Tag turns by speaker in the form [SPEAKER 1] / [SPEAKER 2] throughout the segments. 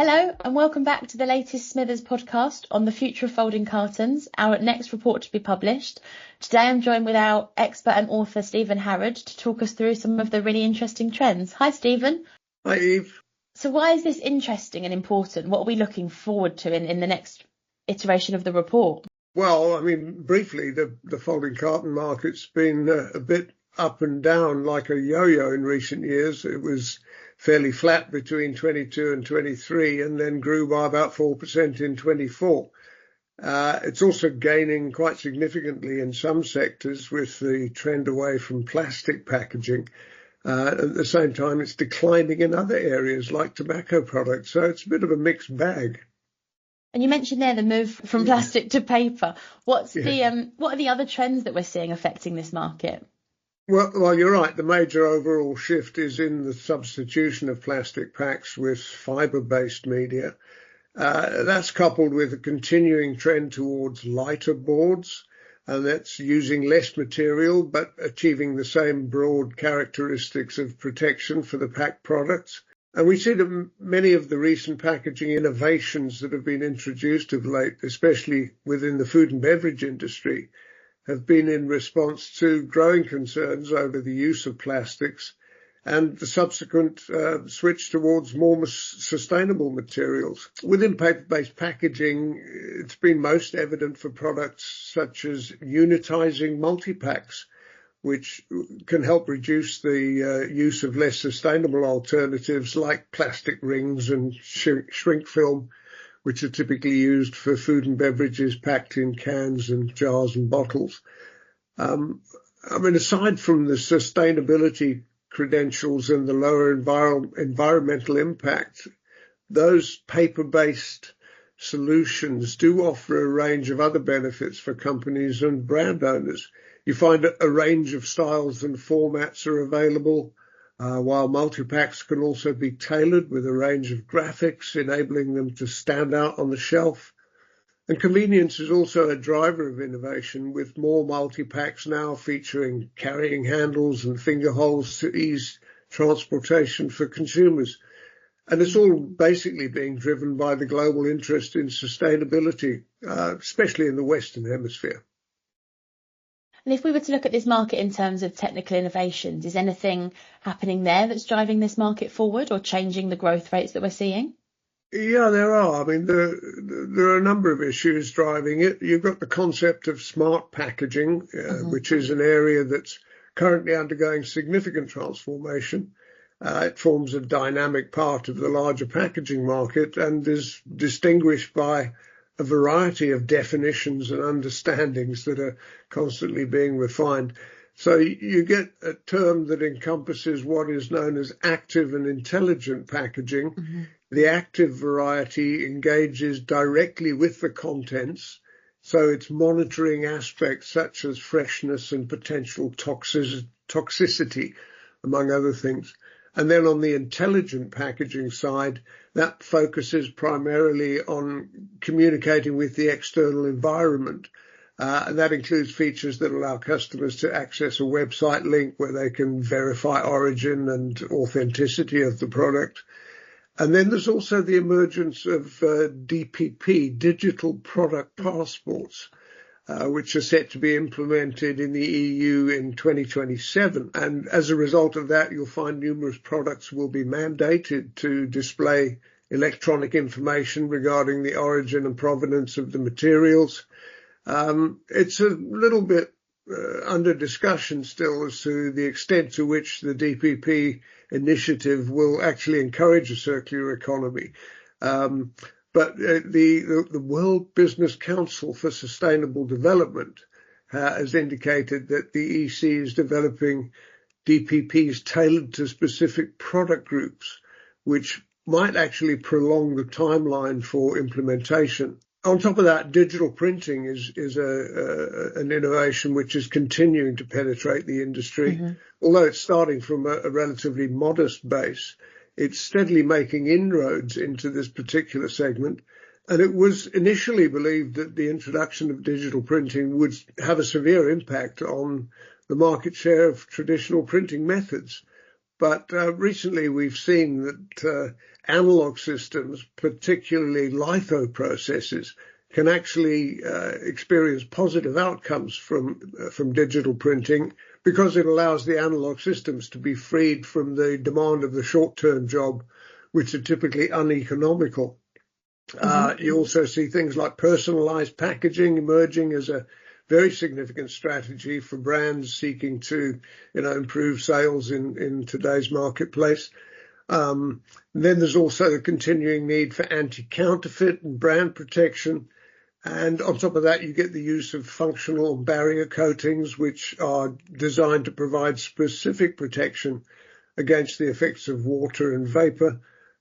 [SPEAKER 1] Hello and welcome back to the latest Smithers podcast on the Future of Folding Cartons, our next report to be published. Today I'm joined with our expert and author Stephen Harrod to talk us through some of the really interesting trends. Hi Stephen.
[SPEAKER 2] Hi Eve.
[SPEAKER 1] So why is this interesting and important? What are we looking forward to in the next iteration of the report?
[SPEAKER 2] Well, I mean, briefly, the folding carton market's been a bit up and down like a yo-yo in recent years. It was fairly flat between 22 and 23 and then grew by about 4% in 24. It's also gaining quite significantly in some sectors with the trend away from plastic packaging. At the same time, it's declining in other areas like tobacco products. So it's a bit of a mixed bag.
[SPEAKER 1] And you mentioned there the move from plastic to paper. What are the other trends that we're seeing affecting this market?
[SPEAKER 2] Well, you're right. The major overall shift is in the substitution of plastic packs with fibre-based media. That's coupled with a continuing trend towards lighter boards, and that's using less material but achieving the same broad characteristics of protection for the packed products. And we see that many of the recent packaging innovations that have been introduced of late, especially within the food and beverage industry, have been in response to growing concerns over the use of plastics and the subsequent switch towards more sustainable materials. Within paper-based packaging, it's been most evident for products such as unitizing multi-packs, which can help reduce the use of less sustainable alternatives like plastic rings and shrink film, which are typically used for food and beverages packed in cans and jars and bottles. Aside from the sustainability credentials and the lower environmental impact, those paper-based solutions do offer a range of other benefits for companies and brand owners. You find a range of styles and formats are available, while multi-packs can also be tailored with a range of graphics, enabling them to stand out on the shelf. And convenience is also a driver of innovation, with more multi-packs now featuring carrying handles and finger holes to ease transportation for consumers. And it's all basically being driven by the global interest in sustainability, especially in the Western Hemisphere.
[SPEAKER 1] And if we were to look at this market in terms of technical innovations, is anything happening there that's driving this market forward or changing the growth rates that we're seeing?
[SPEAKER 2] Yeah, there are. I mean, there are a number of issues driving it. You've got the concept of smart packaging, which is an area that's currently undergoing significant transformation. It forms a dynamic part of the larger packaging market and is distinguished by a variety of definitions and understandings that are constantly being refined. So you get a term that encompasses what is known as active and intelligent packaging. Mm-hmm. The active variety engages directly with the contents, so it's monitoring aspects such as freshness and potential toxicity, among other things. And then on the intelligent packaging side, that focuses primarily on communicating with the external environment. And that includes features that allow customers to access a website link where they can verify origin and authenticity of the product. And then there's also the emergence of DPP, digital product passports, which are set to be implemented in the EU in 2027. And as a result of that, you'll find numerous products will be mandated to display electronic information regarding the origin and provenance of the materials. It's a little bit under discussion still as to the extent to which the DPP initiative will actually encourage a circular economy. But the World Business Council for Sustainable Development has indicated that the EC is developing DPPs tailored to specific product groups, which might actually prolong the timeline for implementation. On top of that, digital printing is an innovation which is continuing to penetrate the industry. Mm-hmm. Although it's starting from a relatively modest base, it's steadily making inroads into this particular segment. And it was initially believed that the introduction of digital printing would have a severe impact on the market share of traditional printing methods. But recently we've seen that analog systems, particularly litho processes, can actually experience positive outcomes from digital printing, because it allows the analog systems to be freed from the demand of the short-term job, which are typically uneconomical. You also see things like personalized packaging emerging as a very significant strategy for brands seeking to, improve sales in today's marketplace. Then there's also the continuing need for anti-counterfeit and brand protection. And on top of that, you get the use of functional barrier coatings, which are designed to provide specific protection against the effects of water and vapor,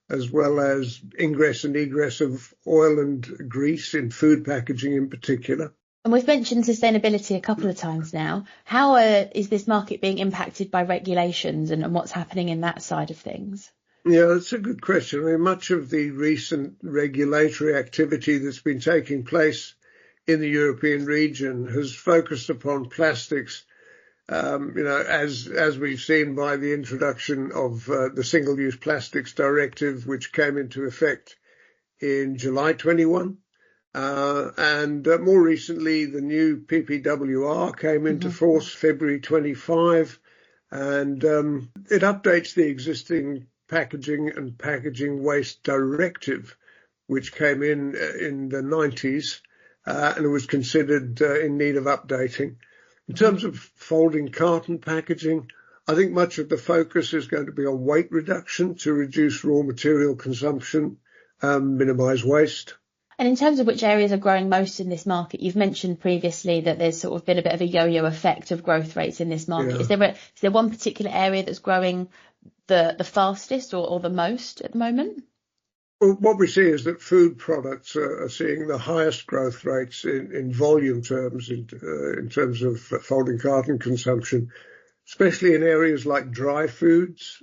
[SPEAKER 2] as well as ingress and egress of oil and grease in food packaging in particular.
[SPEAKER 1] And we've mentioned sustainability a couple of times now. How is this market being impacted by regulations and what's happening in that side of things?
[SPEAKER 2] Yeah, that's a good question. I mean, much of the recent regulatory activity that's been taking place in the European region has focused upon plastics, as we've seen by the introduction of the Single-Use Plastics Directive, which came into effect in July 21. And more recently, the new PPWR came into force February 25, and it updates the existing Packaging and Packaging Waste Directive, which came in the 90s, and it was considered in need of updating. In terms of folding carton packaging, I think much of the focus is going to be on weight reduction to reduce raw material consumption, minimise waste.
[SPEAKER 1] And in terms of which areas are growing most in this market, you've mentioned previously that there's sort of been a bit of a yo-yo effect of growth rates in this market. Yeah. Is there one particular area that's growing the fastest or the most at the moment?
[SPEAKER 2] Well, what we see is that food products are seeing the highest growth rates in volume terms, in terms of folding carton consumption, especially in areas like dry foods,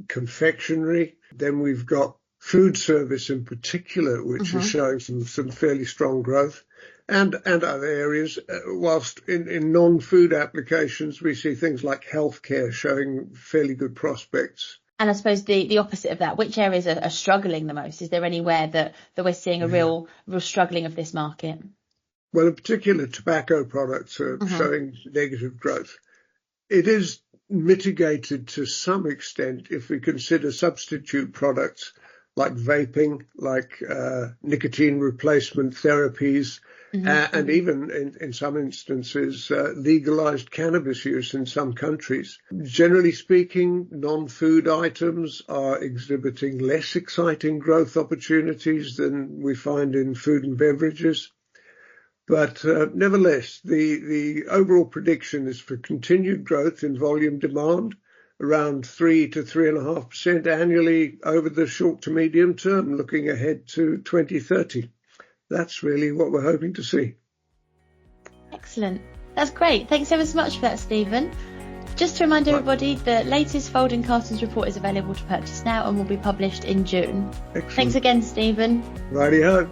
[SPEAKER 2] confectionery. Then we've got food service in particular, which is showing some fairly strong growth, and other areas. Whilst in non-food applications, we see things like healthcare showing fairly good prospects.
[SPEAKER 1] And I suppose the opposite of that, which areas are struggling the most? Is there anywhere that we're seeing a real struggling of this market?
[SPEAKER 2] Well, in particular, tobacco products are showing negative growth. It is mitigated to some extent if we consider substitute products like vaping, like nicotine replacement therapies, and even in some instances, legalized cannabis use in some countries. Generally speaking, non-food items are exhibiting less exciting growth opportunities than we find in food and beverages. But nevertheless, the overall prediction is for continued growth in volume demand, around 3 to 3.5% annually over the short to medium term, looking ahead to 2030. That's really what we're hoping to see.
[SPEAKER 1] Excellent. That's great. Thanks ever so much for that, Stephen. Just to remind everybody, the latest Folding Cartons report is available to purchase now and will be published in June.
[SPEAKER 2] Excellent.
[SPEAKER 1] Thanks again, Stephen.
[SPEAKER 2] Righty-ho.